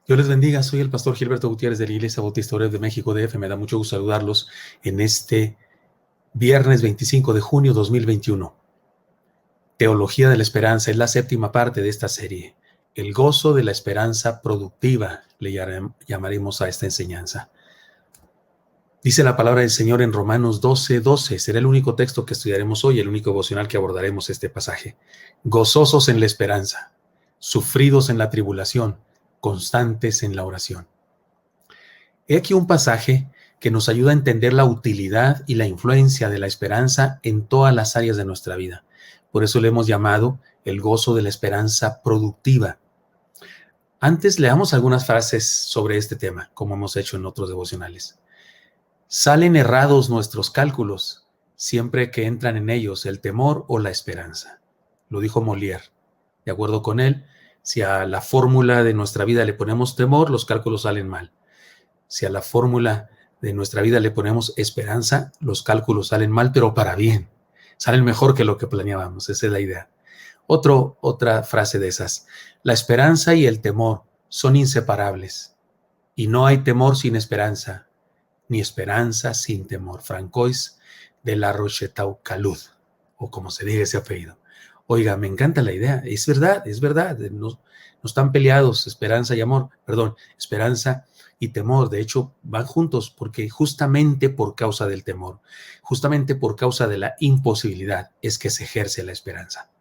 Dios les bendiga, soy el pastor Gilberto Gutiérrez de la Iglesia Bautista Oreb de México DF. Me da mucho gusto saludarlos en este viernes 25 de junio 2021. Teología de la Esperanza es la séptima parte de esta serie. El gozo de la esperanza productiva le llamaremos a esta enseñanza. Dice la palabra del Señor en Romanos 12:12. Será el único texto que estudiaremos hoy, el único devocional que abordaremos este pasaje. Gozosos en la esperanza, sufridos en la tribulación, constantes en la oración. He aquí un pasaje que nos ayuda a entender la utilidad y la influencia de la esperanza en todas las áreas de nuestra vida. Por eso le hemos llamado el gozo de la esperanza productiva. Antes leamos algunas frases sobre este tema, como hemos hecho en otros devocionales. Salen errados nuestros cálculos siempre que entran en ellos el temor o la esperanza. Lo dijo Molière. De acuerdo con él, si a la fórmula de nuestra vida le ponemos temor, los cálculos salen mal. Si a la fórmula de nuestra vida le ponemos esperanza, los cálculos salen mal, pero para bien. Salen mejor que lo que planeábamos. Esa es la idea. Otra frase de esas. La esperanza y el temor son inseparables. Y no hay temor sin esperanza, ni esperanza sin temor. Francois de la Rochetaud-Calud, o como se diga ese apellido. Oiga, me encanta la idea. Es verdad. No están peleados esperanza y amor. Esperanza y temor. De hecho, van juntos porque justamente por causa del temor, justamente por causa de la imposibilidad, es que se ejerce la esperanza.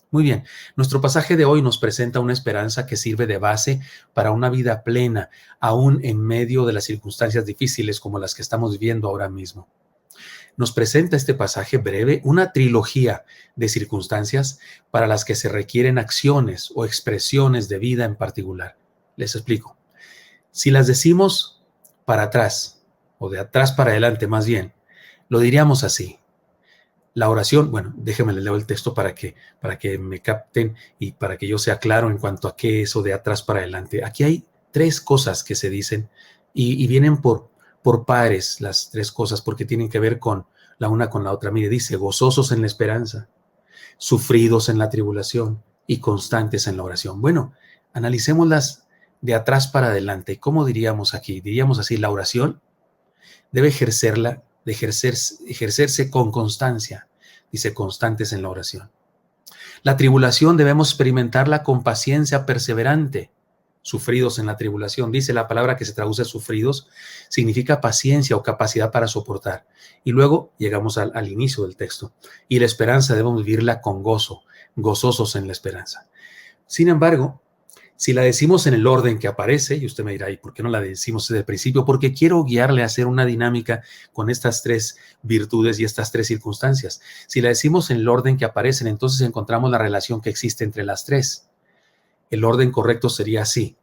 Muy bien, nuestro pasaje de hoy nos presenta una esperanza que sirve de base para una vida plena, aún en medio de las circunstancias difíciles como las que estamos viviendo ahora mismo. Nos presenta este pasaje breve una trilogía de circunstancias para las que se requieren acciones o expresiones de vida en particular. Les explico. Si las decimos para atrás, o de atrás para adelante más bien, lo diríamos así. La oración, déjenme les leo el texto para que me capten y para que yo sea claro en cuanto a qué es eso de atrás para adelante. Aquí hay tres cosas que se dicen y vienen por pares las tres cosas porque tienen que ver con la una con la otra. Mire, dice, gozosos en la esperanza, sufridos en la tribulación y constantes en la oración. Bueno, analicémoslas de atrás para adelante. ¿Cómo diríamos aquí? Diríamos así, la oración debe ejercerse con constancia. Dice, constantes en la oración. La tribulación debemos experimentarla con paciencia perseverante. Sufridos en la tribulación. Dice la palabra que se traduce sufridos, significa paciencia o capacidad para soportar. Y luego llegamos al inicio del texto. Y la esperanza debemos vivirla con gozo, gozosos en la esperanza. Sin embargo, si la decimos en el orden que aparece, y usted me dirá, ¿y por qué no la decimos desde el principio? Porque quiero guiarle a hacer una dinámica con estas tres virtudes y estas tres circunstancias. Si la decimos en el orden que aparecen, entonces encontramos la relación que existe entre las tres. El orden correcto sería así.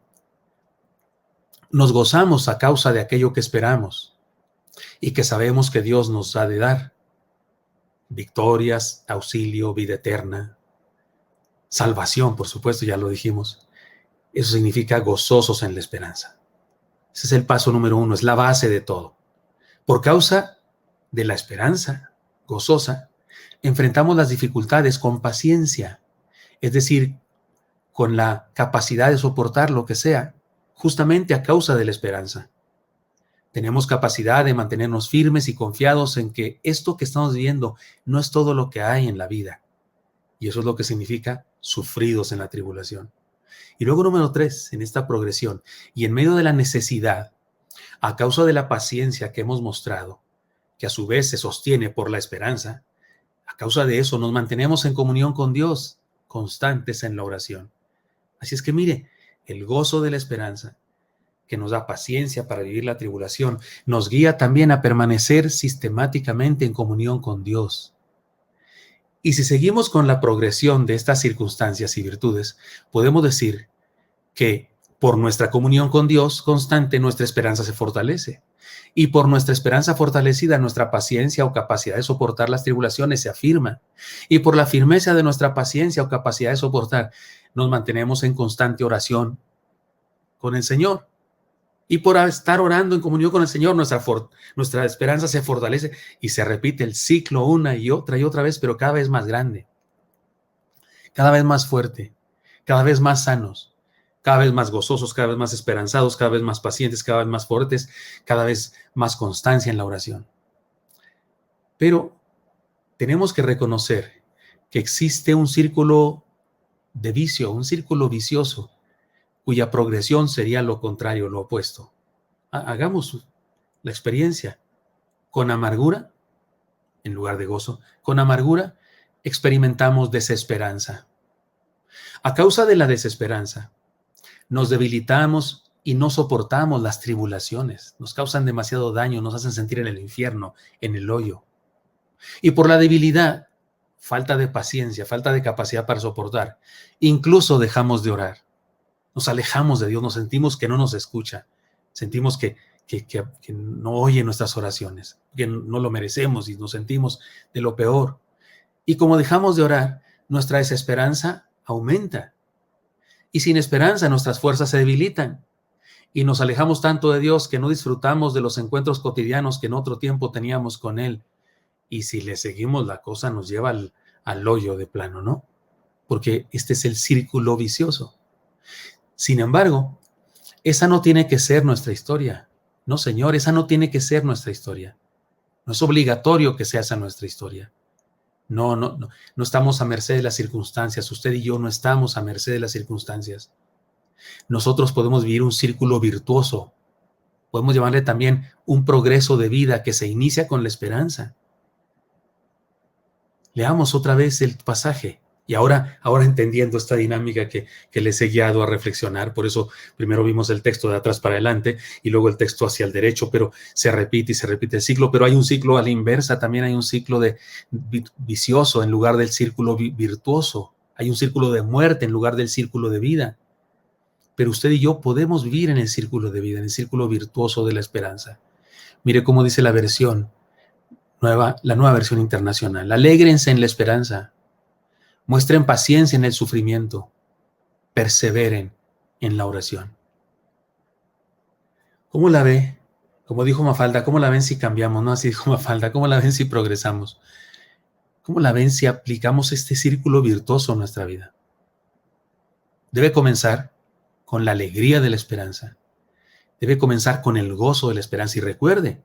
Nos gozamos a causa de aquello que esperamos y que sabemos que Dios nos ha de dar. Victorias, auxilio, vida eterna, salvación, por supuesto, ya lo dijimos. Eso significa gozosos en la esperanza. Ese es el paso número 1, es la base de todo. Por causa de la esperanza gozosa, enfrentamos las dificultades con paciencia, es decir, con la capacidad de soportar lo que sea, justamente a causa de la esperanza. Tenemos capacidad de mantenernos firmes y confiados en que esto que estamos viviendo no es todo lo que hay en la vida. Y eso es lo que significa sufridos en la tribulación. Y luego número 3, en esta progresión, y en medio de la necesidad, a causa de la paciencia que hemos mostrado, que a su vez se sostiene por la esperanza, a causa de eso nos mantenemos en comunión con Dios, constantes en la oración. Así es que mire, el gozo de la esperanza, que nos da paciencia para vivir la tribulación, nos guía también a permanecer sistemáticamente en comunión con Dios. Y si seguimos con la progresión de estas circunstancias y virtudes, podemos decir que por nuestra comunión con Dios constante, nuestra esperanza se fortalece. Y por nuestra esperanza fortalecida, nuestra paciencia o capacidad de soportar las tribulaciones se afirma. Y por la firmeza de nuestra paciencia o capacidad de soportar, nos mantenemos en constante oración con el Señor. Y por estar orando en comunión con el Señor, nuestra esperanza se fortalece y se repite el ciclo una y otra vez, pero cada vez más grande, cada vez más fuerte, cada vez más sanos, cada vez más gozosos, cada vez más esperanzados, cada vez más pacientes, cada vez más fuertes, cada vez más constancia en la oración. Pero tenemos que reconocer que existe un círculo de vicio, un círculo vicioso, cuya progresión sería lo contrario, lo opuesto. Hagamos la experiencia. Con amargura, en lugar de gozo, con amargura experimentamos desesperanza. A causa de la desesperanza, nos debilitamos y no soportamos las tribulaciones. Nos causan demasiado daño, nos hacen sentir en el infierno, en el hoyo. Y por la debilidad, falta de paciencia, falta de capacidad para soportar, incluso dejamos de orar. Nos alejamos de Dios, nos sentimos que no nos escucha, sentimos que no oye nuestras oraciones, que no lo merecemos y nos sentimos de lo peor. Y como dejamos de orar, nuestra desesperanza aumenta. Y sin esperanza nuestras fuerzas se debilitan. Y nos alejamos tanto de Dios que no disfrutamos de los encuentros cotidianos que en otro tiempo teníamos con Él. Y si le seguimos, la cosa nos lleva al hoyo de plano, ¿no? Porque este es el círculo vicioso. Sin embargo, esa no tiene que ser nuestra historia. No, Señor, esa no tiene que ser nuestra historia. No es obligatorio que sea esa nuestra historia. No estamos a merced de las circunstancias. Usted y yo no estamos a merced de las circunstancias. Nosotros podemos vivir un círculo virtuoso. Podemos llamarle también un progreso de vida que se inicia con la esperanza. Leamos otra vez el pasaje. Y ahora entendiendo esta dinámica que les he guiado a reflexionar, por eso primero vimos el texto de atrás para adelante y luego el texto hacia el derecho, pero se repite y se repite el ciclo, pero hay un ciclo a la inversa, también hay un ciclo de vicioso en lugar del círculo virtuoso, hay un círculo de muerte en lugar del círculo de vida, pero usted y yo podemos vivir en el círculo de vida, en el círculo virtuoso de la esperanza. Mire cómo dice la nueva versión internacional: alégrense en la esperanza, muestren paciencia en el sufrimiento, perseveren en la oración. ¿Cómo la ve? Como dijo Mafalda, ¿cómo la ven si cambiamos? No, así dijo Mafalda, ¿cómo la ven si progresamos? ¿Cómo la ven si aplicamos este círculo virtuoso en nuestra vida? Debe comenzar con la alegría de la esperanza. Debe comenzar con el gozo de la esperanza. Y recuerde,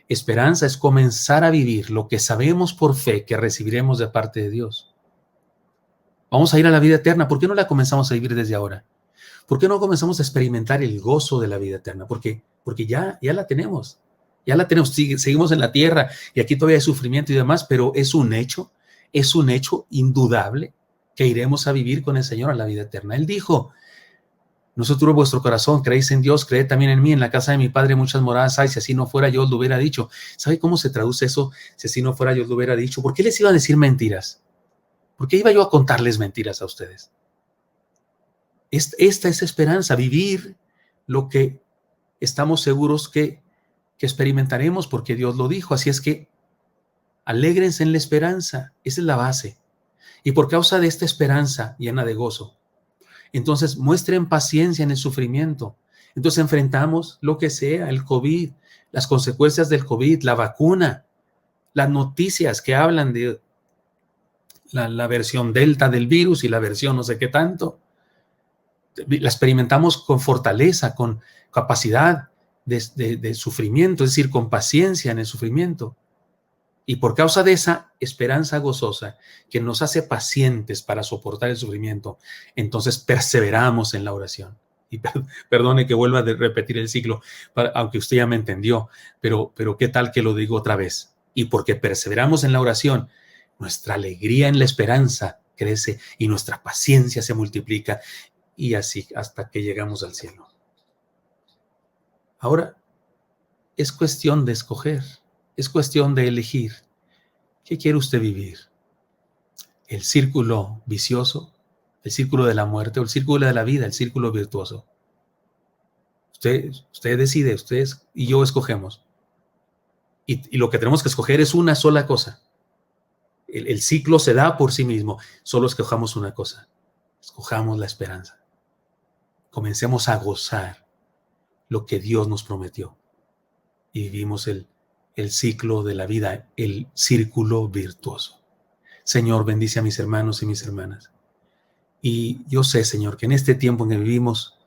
esperanza es comenzar a vivir lo que sabemos por fe que recibiremos de parte de Dios. Vamos a ir a la vida eterna. ¿Por qué no la comenzamos a vivir desde ahora? ¿Por qué no comenzamos a experimentar el gozo de la vida eterna? Porque ya la tenemos. Ya la tenemos. Seguimos en la tierra y aquí todavía hay sufrimiento y demás, pero es un hecho indudable que iremos a vivir con el Señor a la vida eterna. Él dijo: no se turbe vuestro corazón, creéis en Dios, creed también en mí. En la casa de mi Padre muchas moradas hay. Si así no fuera, yo os lo hubiera dicho. ¿Sabe cómo se traduce eso? Si así no fuera, yo os lo hubiera dicho. ¿Por qué les iba a decir mentiras? ¿Por qué iba yo a contarles mentiras a ustedes? Esta es esperanza, vivir lo que estamos seguros que experimentaremos porque Dios lo dijo. Así es que alégrense en la esperanza, esa es la base. Y por causa de esta esperanza llena de gozo, entonces muestren paciencia en el sufrimiento. Entonces enfrentamos lo que sea, el COVID, las consecuencias del COVID, la vacuna, las noticias que hablan de la versión delta del virus y la versión no sé qué tanto. La experimentamos con fortaleza, con capacidad de sufrimiento, es decir, con paciencia en el sufrimiento. Y por causa de esa esperanza gozosa que nos hace pacientes para soportar el sufrimiento, entonces perseveramos en la oración. Y perdone que vuelva a repetir el ciclo, aunque usted ya me entendió, pero ¿qué tal que lo digo otra vez? Y porque perseveramos en la oración, nuestra alegría en la esperanza crece y nuestra paciencia se multiplica, y así hasta que llegamos al cielo. Ahora es cuestión de escoger, es cuestión de elegir. ¿Qué quiere usted vivir? ¿El círculo vicioso, el círculo de la muerte, o el círculo de la vida, el círculo virtuoso? Usted decide, ustedes y yo escogemos. Y lo que tenemos que escoger es una sola cosa. El ciclo se da por sí mismo. Solo escojamos una cosa. Escojamos la esperanza. Comencemos a gozar lo que Dios nos prometió. Y vivimos el ciclo de la vida, el círculo virtuoso. Señor, bendice a mis hermanos y mis hermanas. Y yo sé, Señor, que en este tiempo en que vivimos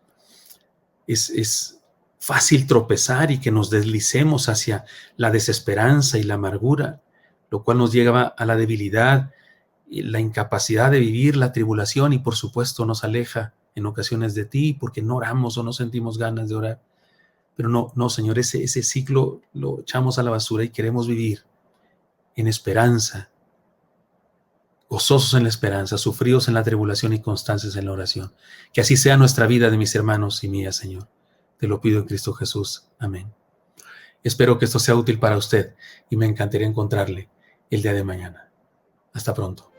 es fácil tropezar y que nos deslicemos hacia la desesperanza y la amargura, lo cual nos lleva a la debilidad y la incapacidad de vivir la tribulación y por supuesto nos aleja en ocasiones de ti porque no oramos o no sentimos ganas de orar. Pero no, Señor, ese ciclo lo echamos a la basura y queremos vivir en esperanza, gozosos en la esperanza, sufridos en la tribulación y constantes en la oración. Que así sea nuestra vida de mis hermanos y mía, Señor. Te lo pido en Cristo Jesús. Amén. Espero que esto sea útil para usted y me encantaría encontrarle el día de mañana. Hasta pronto.